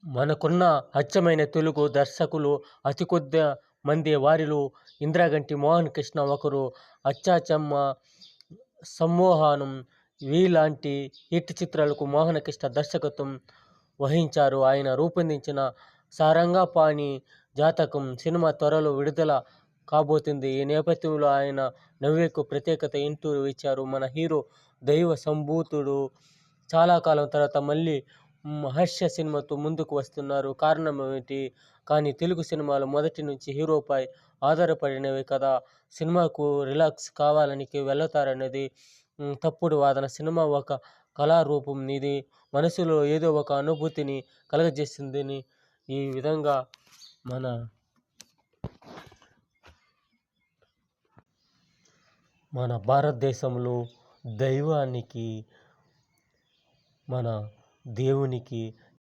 మనకున్న అచ్చమైన తెలుగు దర్శకులు అతి కొద్ది మంది. వారిలో ఇంద్రగంటి మోహన్ కృష్ణ ఒకరు. అచ్చాచెమ్మ, సమ్మోహనం వీలాంటి హిట్ చిత్రాలకు మోహన కృష్ణ దర్శకత్వం వహించారు. ఆయన రూపొందించిన సారంగపాణి జాతకం సినిమా త్వరలో విడుదల కాబోతుంది. ఈ నేపథ్యంలో ఆయన నవ్యకు ప్రత్యేక ఇంటర్వ్యూ ఇచ్చారు. మన హీరో దైవ సంభూతుడు. చాలా కాలం తర్వాత మళ్ళీ మహర్షి సినిమాతో ముందుకు వస్తున్నారు. కారణం ఏమిటి? కానీ తెలుగు సినిమాలు మొదటి నుంచి హీరోపై ఆధారపడినవి కదా. సినిమాకు రిలాక్స్ కావాలని వెళతారనేది తప్పుడు వాదన. సినిమా ఒక కళారూపం. ఇది మనసులో ఏదో ఒక అనుభూతిని కలగజేస్తుందని ఈ విధంగా మన భారతదేశంలో దైవానికి, మన దేవునికి